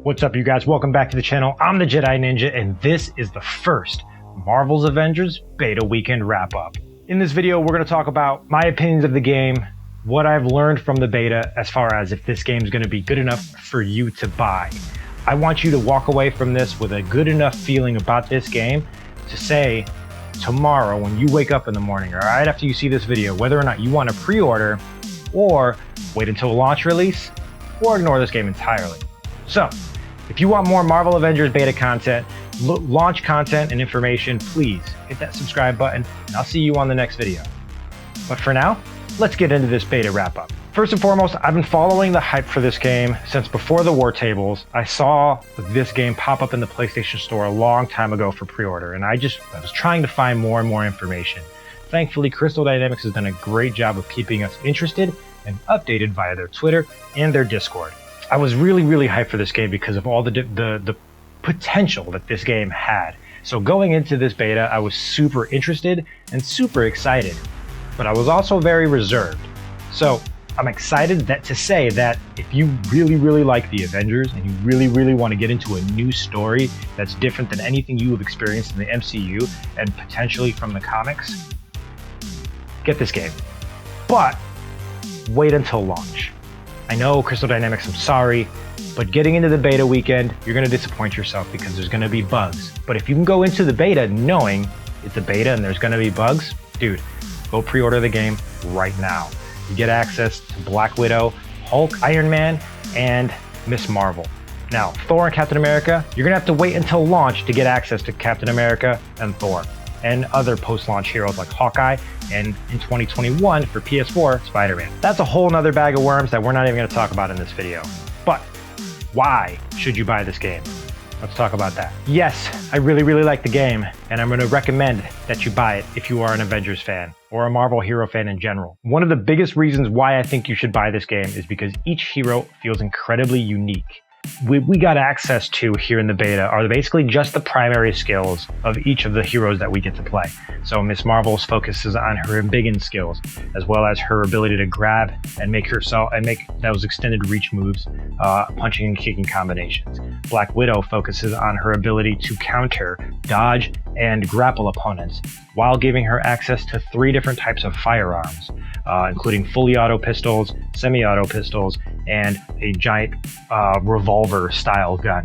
What's up, you guys? Welcome back to the channel. I'm the Jedi Ninja, and this is the first Marvel's Avengers beta weekend wrap-up. In this video, we're going to talk about my opinions of the game, what I've learned from the beta as far as if this game is going to be good enough for you to buy. I want you to walk away from this with a good enough feeling about this game to say tomorrow when you wake up in the morning or right after you see this video, whether or not you want to pre-order or wait until launch release or ignore this game entirely. So, if you want more Marvel Avengers beta content, launch content and information, please hit that subscribe button and I'll see you on the next video. But for now, let's get into this beta wrap up. First and foremost, I've been following the hype for this game since before the War Tables. I saw this game pop up in the PlayStation Store a long time ago for pre-order, and I was trying to find more and more information. Thankfully, Crystal Dynamics has done a great job of keeping us interested and updated via their Twitter and their Discord. I was really hyped for this game because of all the potential that this game had. So going into this beta, I was super interested and super excited, but I was also very reserved. So I'm excited to say that if you really like the Avengers and you really want to get into a new story that's different than anything you have experienced in the MCU and potentially from the comics, get this game. But wait until launch. I know, Crystal Dynamics, I'm sorry, but getting into the beta weekend, you're going to disappoint yourself because there's going to be bugs. But if you can go into the beta knowing it's a beta and there's going to be bugs, dude, go pre-order the game right now. You get access to Black Widow, Hulk, Iron Man, and Ms. Marvel. Now, Thor and Captain America, you're going to have to wait until launch to get access to Captain America and Thor, and other post-launch heroes like Hawkeye, and in 2021 for PS4, Spider-Man. That's a whole nother bag of worms that we're not even going to talk about in this video. But why should you buy this game? Let's talk about that. Yes, I really like the game, and I'm going to recommend that you buy it if you are an Avengers fan or a Marvel hero fan in general. One of the biggest reasons why I think you should buy this game is because each hero feels incredibly unique. We got access to here in the beta are basically just the primary skills of each of the heroes that we get to play. So Ms. Marvel's focuses on her embiggen skills, as well as her ability to grab and make those extended reach moves, punching and kicking combinations. Black Widow focuses on her ability to counter, dodge, and grapple opponents, while giving her access to 3 different types of firearms, including fully auto pistols, semi-auto pistols, and a giant revolver style gun.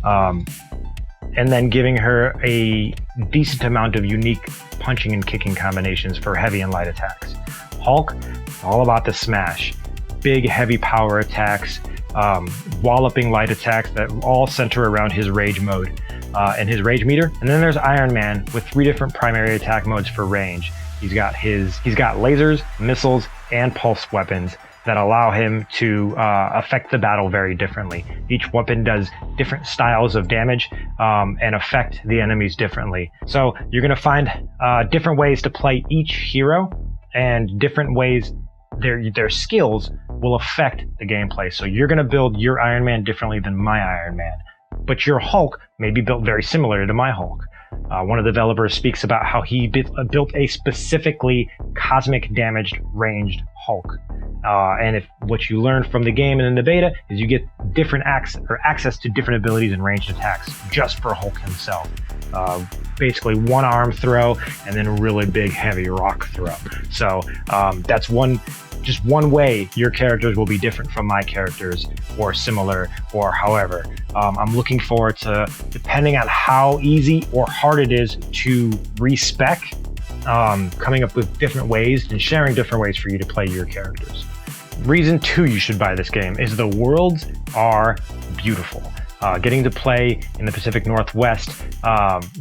And then giving her a decent amount of unique punching and kicking combinations for heavy and light attacks. Hulk, all about the smash. Big heavy power attacks, walloping light attacks that all center around his rage mode and his rage meter. And then there's Iron Man with 3 different primary attack modes for range. He's got lasers, missiles, and pulse weapons that allow him to affect the battle very differently. Each weapon does different styles of damage and affect the enemies differently. So you're going to find different ways to play each hero, and different ways their skills will affect the gameplay. So you're going to build your Iron Man differently than my Iron Man, but your Hulk may be built very similar to my Hulk. One of the developers speaks about how he built a specifically cosmic damaged ranged Hulk. And if what you learn from the game and in the beta is you get different access to different abilities and ranged attacks just for Hulk himself. Basically one arm throw and then a really big heavy rock throw. So that's just one way your characters will be different from my characters, or similar, or however. I'm looking forward to, depending on how easy or hard it is to respec, coming up with different ways and sharing different ways for you to play your characters. Reason 2 you should buy this game is the worlds are beautiful. Getting to play in the Pacific Northwest,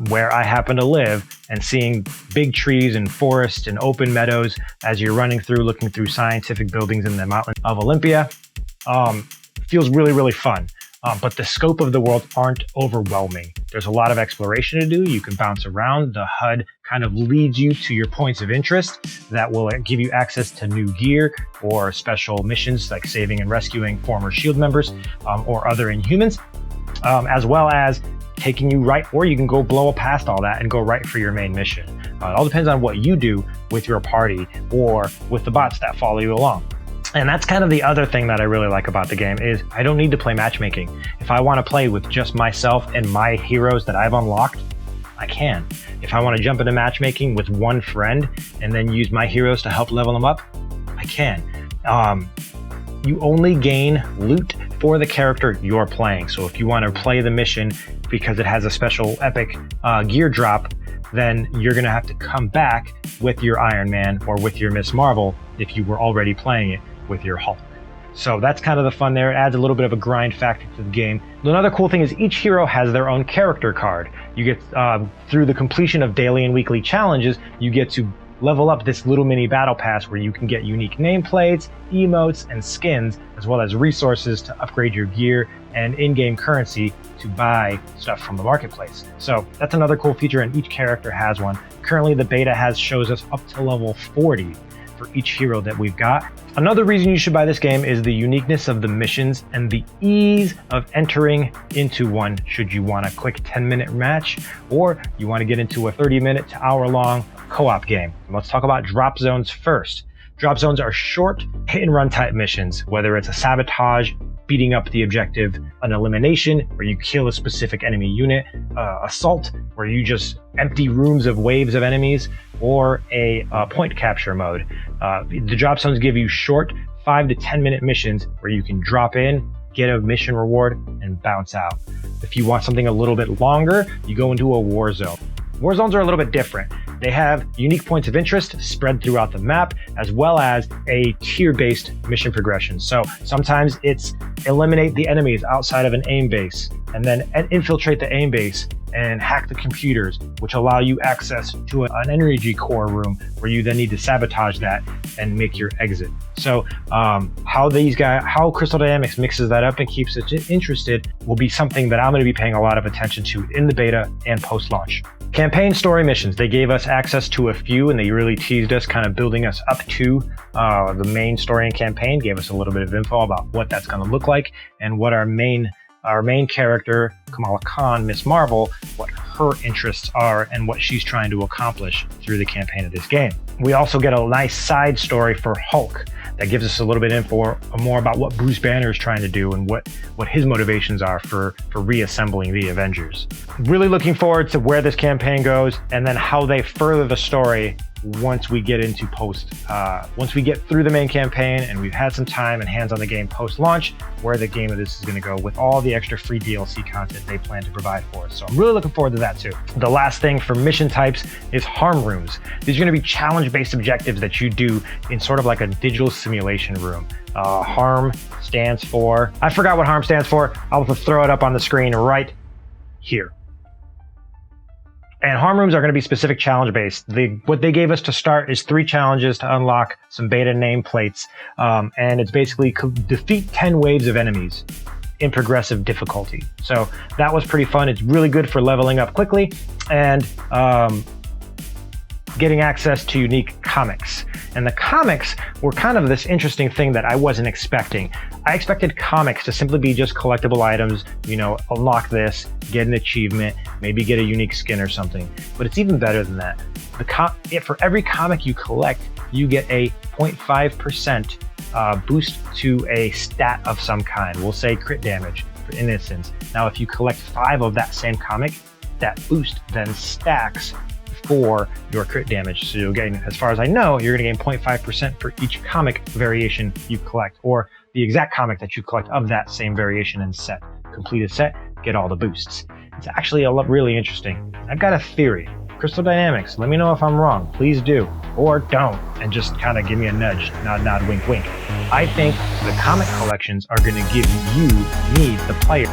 where I happen to live, and seeing big trees and forests and open meadows as you're running through, looking through scientific buildings in the mountains of Olympia, feels really fun. But the scope of the world aren't overwhelming. There's a lot of exploration to do. You can bounce around. The HUD kind of leads you to your points of interest that will give you access to new gear or special missions like saving and rescuing former SHIELD members or other Inhumans, as well as taking you right, or you can go blow past all that and go right for your main mission. It all depends on what you do with your party or with the bots that follow you along. And that's kind of the other thing that I really like about the game is I don't need to play matchmaking. If I want to play with just myself and my heroes that I've unlocked, I can. If I want to jump into matchmaking with one friend and then use my heroes to help level them up, I can. You only gain loot for the character you're playing. So if you want to play the mission because it has a special epic gear drop, then you're going to have to come back with your Iron Man or with your Miss Marvel if you were already playing it with your Hulk. So that's kind of the fun there. It adds a little bit of a grind factor to the game. Another cool thing is each hero has their own character card. You get, through the completion of daily and weekly challenges, you get to level up this little mini battle pass where you can get unique nameplates, emotes, and skins, as well as resources to upgrade your gear and in-game currency to buy stuff from the marketplace. So that's another cool feature, and each character has one. Currently, the beta shows us up to level 40 for each hero that we've got. Another reason you should buy this game is the uniqueness of the missions and the ease of entering into one should you want a quick 10-minute match or you want to get into a 30-minute to hour-long co-op game. Let's talk about drop zones first. Drop zones are short, hit-and-run type missions, whether it's a sabotage, beating up the objective, an elimination where you kill a specific enemy unit, assault where you just empty rooms of waves of enemies, or a point capture mode. The drop zones give you short 5 to 10 minute missions where you can drop in, get a mission reward, and bounce out. If you want something a little bit longer, you go into a war zone. War zones are a little bit different. They have unique points of interest spread throughout the map, as well as a tier-based mission progression. So sometimes it's eliminate the enemies outside of an aim base, and then infiltrate the aim base and hack the computers, which allow you access to an energy core room where you then need to sabotage that and make your exit. So how Crystal Dynamics mixes that up and keeps it interested will be something that I'm going to be paying a lot of attention to in the beta and post-launch. Campaign story missions, they gave us access to a few and they really teased us, kind of building us up to the main story and campaign, gave us a little bit of info about what that's going to look like and what our main character, Kamala Khan, Miss Marvel, what her interests are and what she's trying to accomplish through the campaign of this game. We also get a nice side story for Hulk that gives us a little bit of info more about what Bruce Banner is trying to do and what his motivations are for reassembling the Avengers. Really looking forward to where this campaign goes and then how they further the story once we get into once we get through the main campaign and we've had some time and hands on the game post-launch, where the game of this is going to go with all the extra free DLC content they plan to provide for us. So I'm really looking forward to that too. The last thing for mission types is harm rooms. These are going to be challenge-based objectives that you do in sort of like a digital simulation room. Harm stands for, I forgot what harm stands for. I'll throw it up on the screen right here. And harm rooms are going to be specific challenge based. What they gave us to start is 3 challenges to unlock some beta nameplates. And it's basically defeat 10 waves of enemies in progressive difficulty. So that was pretty fun. It's really good for leveling up quickly and getting access to unique comics. And the comics were kind of this interesting thing that I wasn't expecting. I expected comics to simply be just collectible items, you know, unlock this, get an achievement, maybe get a unique skin or something. But it's even better than that. For every comic you collect, you get a 0.5% boost to a stat of some kind. We'll say crit damage, for instance. Now, if you collect 5 of that same comic, that boost then stacks for your crit damage. So you'll gain, as far as I know, you're going to gain 0.5% for each comic variation you collect, or the exact comic that you collect of that same variation and set. Complete a set, get all the boosts. It's actually really interesting. I've got a theory. Crystal Dynamics, let me know if I'm wrong. Please do, or don't, and just kind of give me a nudge, nod, wink, wink. I think the comic collections are going to give me, the player,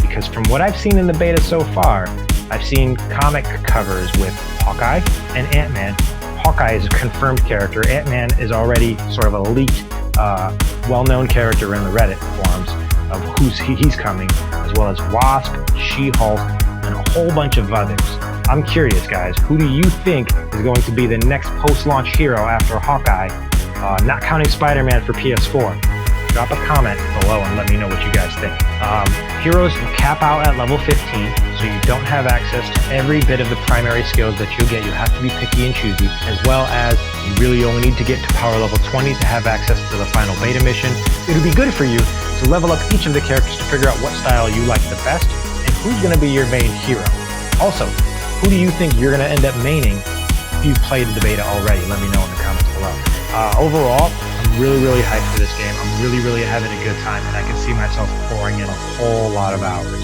because from what I've seen in the beta so far, I've seen comic covers with Hawkeye and Ant-Man. Hawkeye is a confirmed character. Ant-Man is already sort of a leaked, well-known character in the Reddit forums of he's coming, as well as Wasp, She-Hulk, and a whole bunch of others. I'm curious, guys, who do you think is going to be the next post-launch hero after Hawkeye, not counting Spider-Man for PS4? Drop a comment below and let me know what you guys think. Heroes cap out at level 15, so you don't have access to every bit of the primary skills that you'll get. You have to be picky and choosy, as well as You really only need to get to power level 20 to have access to the final beta mission. It would be good for you to level up each of the characters to figure out what style you like the best and who's going to be your main hero. Also, who do you think you're going to end up maining if you've played the beta already? Let me know in the comments below. Overall, I'm really hyped for this game. I'm really having a good time, and I can see myself pouring in a whole lot of hours.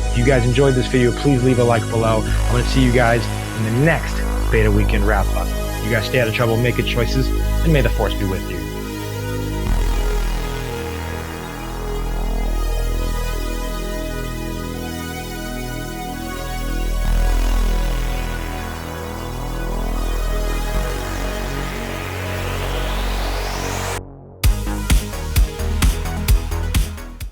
If you guys enjoyed this video, please leave a like below. I'm going to see you guys in the next Beta Weekend wrap up. You guys stay out of trouble, make good choices, and may the Force be with you.